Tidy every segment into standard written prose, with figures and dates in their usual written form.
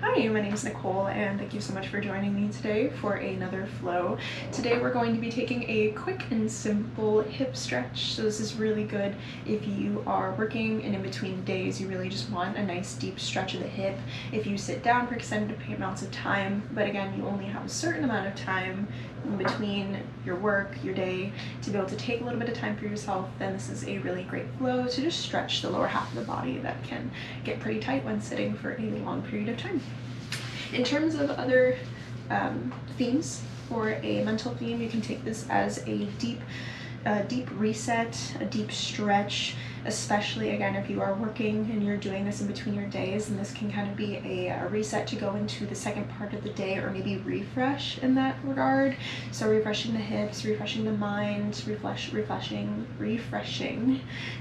Hi, my name is Nicole and thank you so much for joining me today for another flow. Today we're going to be taking a quick and simple hip stretch. So this is really good if you are working and in between days you really just want a nice deep stretch of the hip. If you sit down for extended amounts of time, but again you only have a certain amount of time in between your work, your day, to be able to take a little bit of time for yourself, then this is a really great flow to just stretch the lower half of the body that can get pretty tight when sitting for a long period of time. In terms of other themes, for a mental theme, you can take this as a deep reset, a deep stretch, especially again if you are working and you're doing this in between your days, and this can kind of be a reset to go into the second part of the day, or maybe refresh in that regard. So refreshing the hips, refreshing the mind, refreshing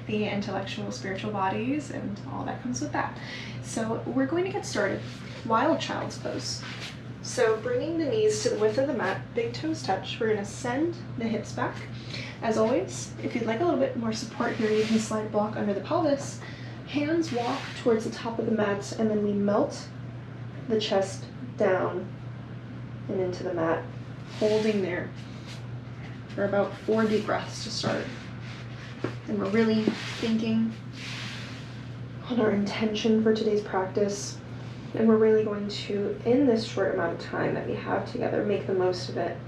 the intellectual, spiritual bodies, and all that comes with that. So we're going to get started. Wild child's pose. So bringing the knees to the width of the mat, big toes touch. We're going to send the hips back. As always, if you'd like a little bit more support here, you can slide a block under the pelvis. Hands walk towards the top of the mat, and then we melt the chest down and into the mat, holding there for about 4 deep breaths to start. And we're really thinking on our intention for today's practice. And we're really going to, in this short amount of time that we have together, make the most of it.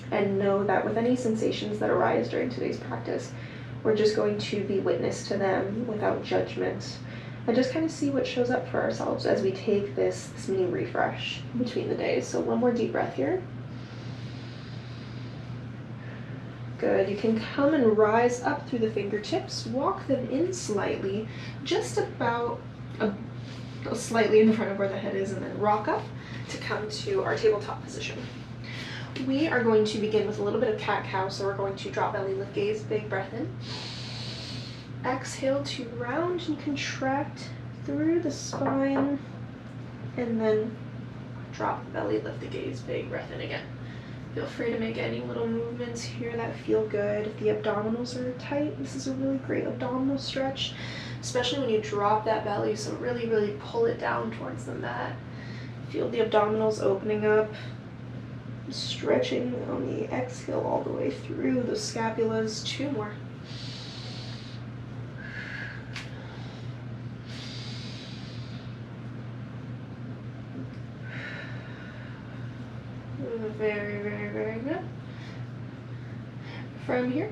And know that with any sensations that arise during today's practice, we're just going to be witness to them without judgment. And just kind of see what shows up for ourselves as we take this mini refresh between the days. So one more deep breath here. Good. You can come and rise up through the fingertips, walk them in slightly, just about slightly in front of where the head is, and then rock up to come to our tabletop position. We are going to begin with a little bit of cat-cow, so we're going to drop belly, lift gaze, big breath in. Exhale to round and contract through the spine, and then drop the belly, lift the gaze, big breath in again. Feel free to make any little movements here that feel good. If the abdominals are tight, this is a really great abdominal stretch, especially when you drop that belly, so really, really pull it down towards the mat. Feel the abdominals opening up, stretching on the exhale all the way through the scapulas. 2 more. Very, very, very good. From here,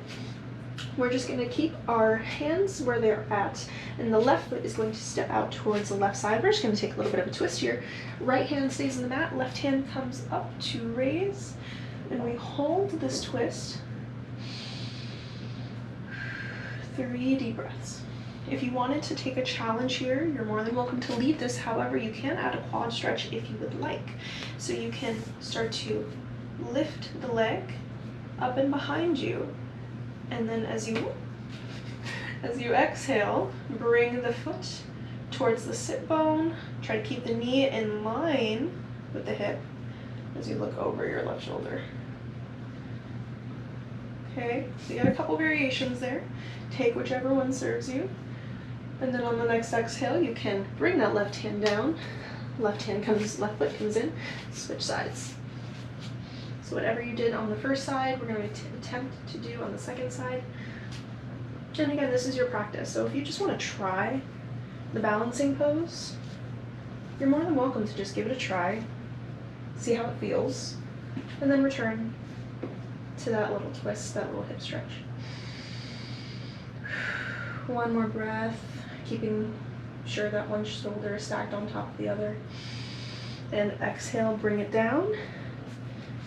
we're just going to keep our hands where they're at, and the left foot is going to step out towards the left side. We're just going to take a little bit of a twist here. Right hand stays in the mat, left hand comes up to raise, and we hold this twist. 3 deep breaths. If you wanted to take a challenge here, you're more than welcome to lead this. However, you can add a quad stretch if you would like. So you can start to lift the leg up and behind you, and then as you exhale, bring the foot towards the sit bone. Try to keep the knee in line with the hip as you look over your left shoulder. Okay, so you got a couple variations there. Take whichever one serves you. And then on the next exhale, you can bring that left hand down. Left foot comes in, switch sides. So whatever you did on the first side, we're going to attempt to do on the second side. And again, this is your practice. So if you just want to try the balancing pose, you're more than welcome to just give it a try, see how it feels, and then return to that little twist, that little hip stretch. 1 more breath, keeping sure that one shoulder is stacked on top of the other. And exhale, bring it down.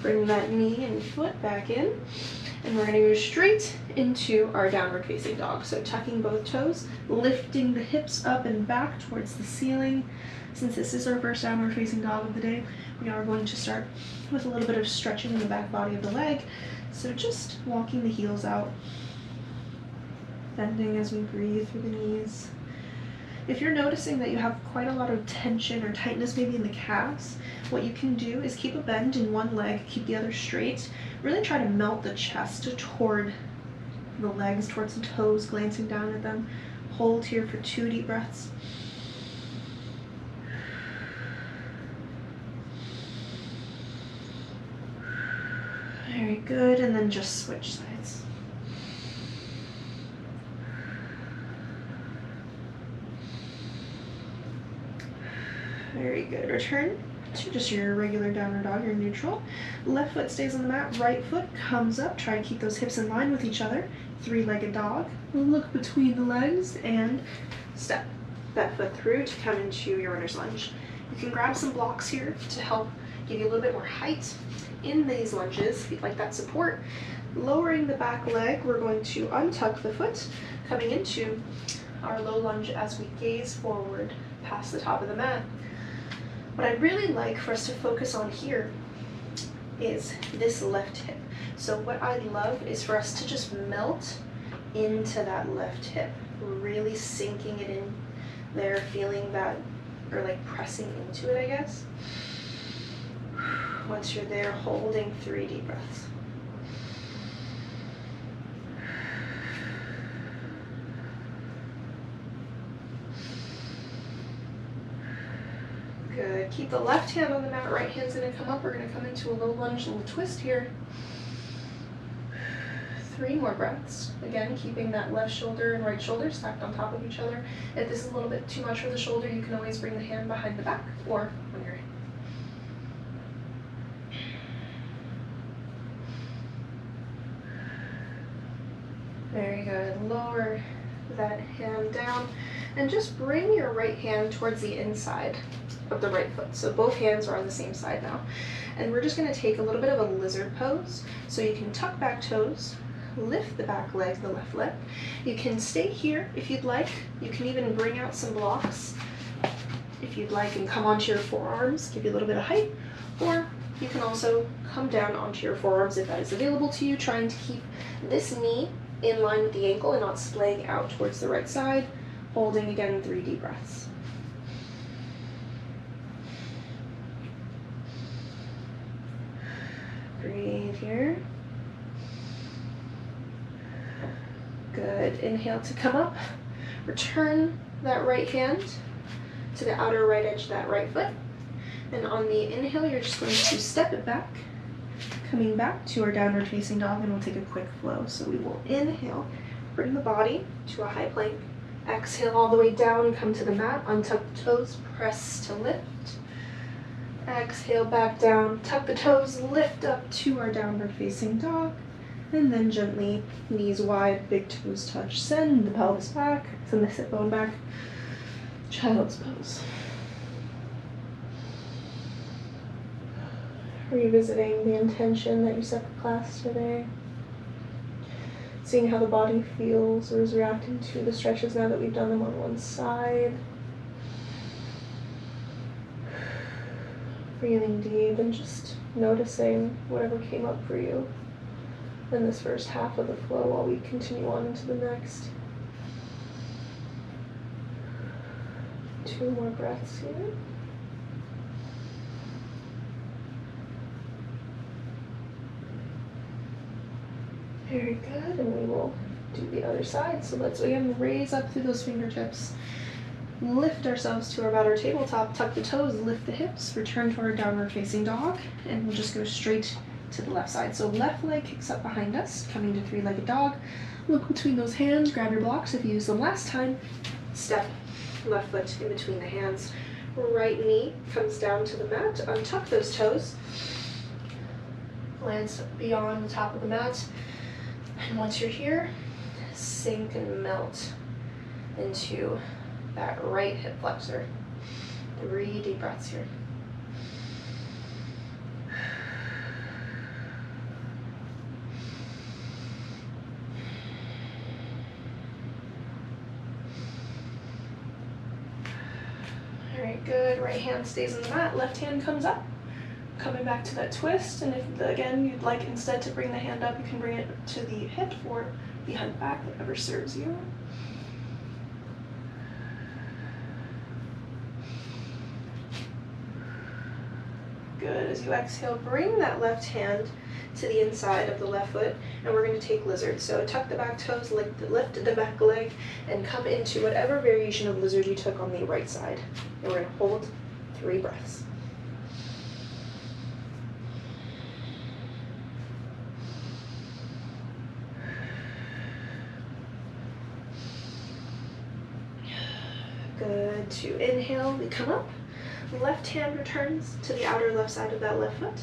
Bring that knee and foot back in. And we're going to go straight into our downward facing dog. So tucking both toes, lifting the hips up and back towards the ceiling. Since this is our first downward facing dog of the day, we are going to start with a little bit of stretching in the back body of the leg. So just walking the heels out, bending as we breathe through the knees. If you're noticing that you have quite a lot of tension or tightness maybe in the calves, what you can do is keep a bend in one leg, keep the other straight. Really try to melt the chest toward the legs, towards the toes, glancing down at them. Hold here for 2 deep breaths. Very good, and then just switch sides. Very good. Return to just your regular downward dog, your neutral. Left foot stays on the mat, right foot comes up. Try and keep those hips in line with each other. Three-legged dog. Look between the legs and step that foot through to come into your runner's lunge. You can grab some blocks here to help give you a little bit more height in these lunges if you'd like that support. Lowering the back leg, we're going to untuck the foot, coming into our low lunge as we gaze forward past the top of the mat. What I'd really like for us to focus on here is this left hip. So what I'd love is for us to just melt into that left hip, really sinking it in there, feeling that, or like pressing into it, I guess. Once you're there, holding 3 deep breaths. Good. Keep the left hand on the mat, right hand's gonna come up. We're gonna come into a low lunge, little twist here. 3 more breaths. Again, keeping that left shoulder and right shoulder stacked on top of each other. If this is a little bit too much for the shoulder, you can always bring the hand behind the back or on your Very good. Lower that hand down and just bring your right hand towards the inside of the right foot. So both hands are on the same side now. And we're just going to take a little bit of a lizard pose. So you can tuck back toes, lift the back leg, the left leg. You can stay here if you'd like. You can even bring out some blocks if you'd like and come onto your forearms, give you a little bit of height. Or you can also come down onto your forearms if that is available to you, trying to keep this knee in line with the ankle and not splaying out towards the right side, holding again 3 deep breaths. Breathe here. Good. Inhale to come up. Return that right hand to the outer right edge of that right foot. And on the inhale, you're just going to step it back, coming back to our downward facing dog, and we'll take a quick flow. So we will inhale, bring the body to a high plank. Exhale all the way down, come to the mat, untuck the toes, press to lift. Exhale back down, tuck the toes, lift up to our downward facing dog, and then gently, knees wide, big toes touch, send the pelvis back, send the sit bone back, child's pose. Revisiting the intention that you set for class today. Seeing how the body feels or is reacting to the stretches now that we've done them on one side. Breathing deep and just noticing whatever came up for you in this first half of the flow while we continue on into the next. 2 more breaths here. Very good, and we will do the other side. So let's again raise up through those fingertips. Lift ourselves to about our tabletop, tuck the toes, lift the hips, return to our downward facing dog, and we'll just go straight to the left side. So left leg kicks up behind us, coming to three-legged dog. Look between those hands, grab your blocks if you used them last time. Step left foot in between the hands. Right knee comes down to the mat, untuck those toes. Lands beyond the top of the mat. And once you're here, sink and melt into that right hip flexor. 3 deep breaths here. All right, good. Right hand stays on the mat, left hand comes up. Coming back to that twist, and if again you'd like instead to bring the hand up, you can bring it to the hip or behind the back, whatever serves you. Good. As you exhale, bring that left hand to the inside of the left foot, and we're going to take lizard. So tuck the back toes, lift the back leg, and come into whatever variation of lizard you took on the right side. And we're going to hold 3 breaths. good to inhale, we come up. Left hand returns to the outer left side of that left foot.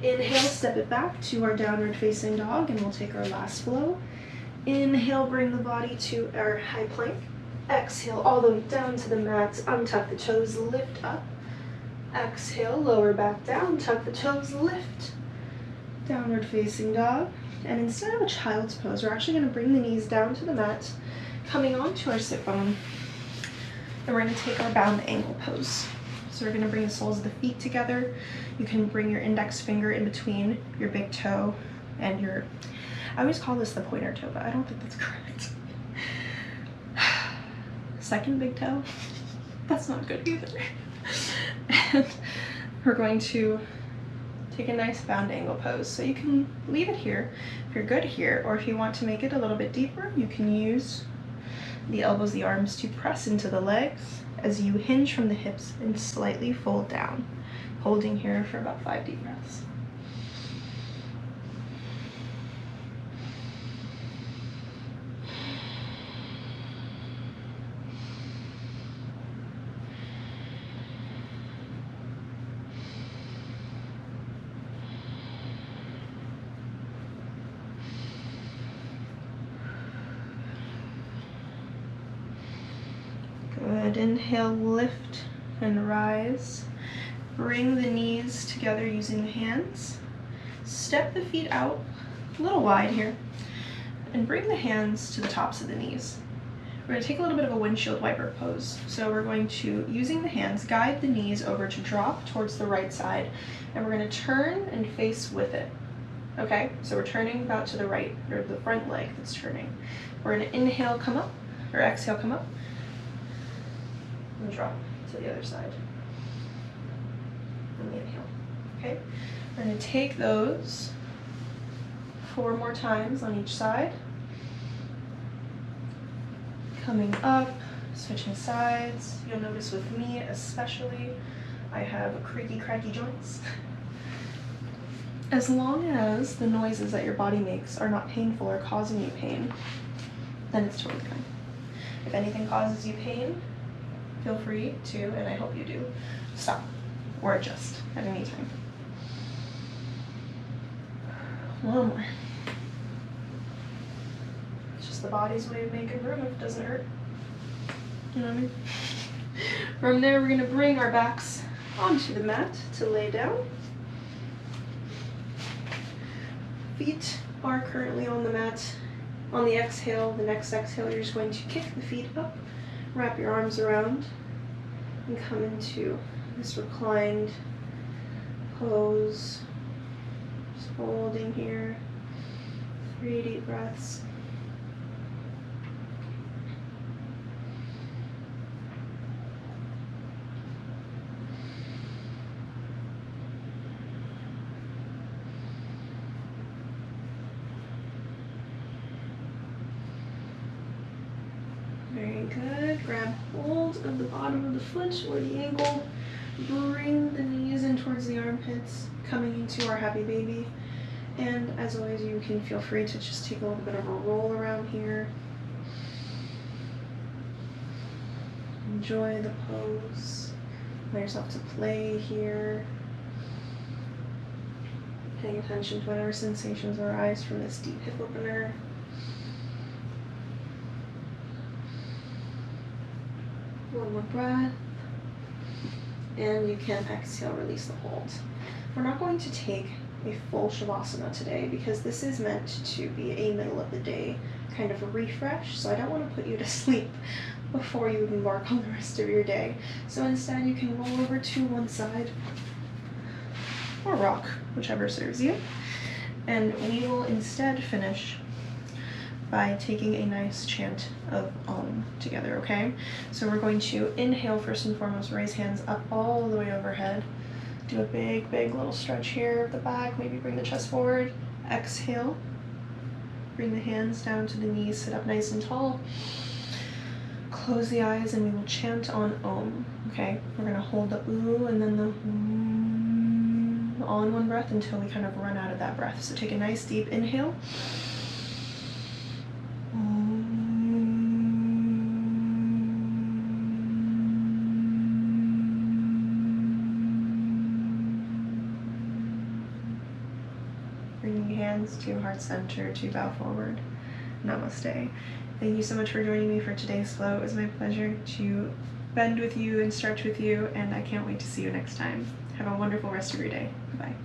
Inhale, step it back to our downward facing dog, and we'll take our last flow. Inhale, bring the body to our high plank. Exhale, all the way down to the mat, untuck the toes, lift up. Exhale, lower back down, tuck the toes, lift. Downward facing dog. And instead of a child's pose, we're actually going to bring the knees down to the mat, coming onto our sit bone. And we're going to take our bound ankle pose. So we're going to bring the soles of the feet together. You can bring your index finger in between your big toe and your, I always call this the pointer toe, but I don't think that's correct. Second big toe, that's not good either. And we're going to take a nice bound angle pose. So you can leave it here if you're good here, or if you want to make it a little bit deeper, you can use the elbows, the arms to press into the legs as you hinge from the hips and slightly fold down, holding here for about 5 deep breaths. Good. Inhale, lift and rise. Bring the knees together using the hands. Step the feet out a little wide here and bring the hands to the tops of the knees. We're going to take a little bit of a windshield wiper pose. So we're going to, using the hands, guide the knees over to drop towards the right side, and we're going to turn and face with it. Okay, so we're turning about to the right, or the front leg that's turning. We're going to inhale, come up, or exhale, come up, and drop to the other side. And inhale. Okay, we're going to take those 4 more times on each side. Coming up, switching sides. You'll notice with me especially, I have creaky, cracky joints. As long as the noises that your body makes are not painful or causing you pain, then it's totally fine. If anything causes you pain, feel free to, and I hope you do, stop or adjust at any time. One more. It's just the body's way of making room if it doesn't hurt. You know what I mean? From there, we're going to bring our backs onto the mat to lay down. Feet are currently on the mat. On the exhale, the next exhale, you're just going to kick the feet up, wrap your arms around, and come into this reclined pose. Just holding here. 3 deep breaths. Very good. Grab hold of the bottom of the foot or the ankle. Bring the knees in towards the armpits, coming into our happy baby. And as always, you can feel free to just take a little bit of a roll around here. Enjoy the pose. Allow yourself to play here. Paying attention to whatever sensations arise from this deep hip opener. One more breath. And you can exhale, release the hold. We're not going to take a full Shavasana today because this is meant to be a middle of the day kind of a refresh, so I don't want to put you to sleep before you embark on the rest of your day. So instead you can roll over to one side or rock, whichever serves you. And we will instead finish by taking a nice chant of Om together, okay? So we're going to inhale first and foremost, raise hands up all the way overhead. Do a big, big little stretch here of the back, maybe bring the chest forward. Exhale, bring the hands down to the knees, sit up nice and tall. Close the eyes and we will chant on Om, okay? We're gonna hold the oo and then the all in one breath until we kind of run out of that breath. So take a nice deep inhale. Bringing hands to heart center to bow forward. Namaste. Thank you so much for joining me for today's flow. It was my pleasure to bend with you and stretch with you, and I can't wait to see you next time. Have a wonderful rest of your day. Bye.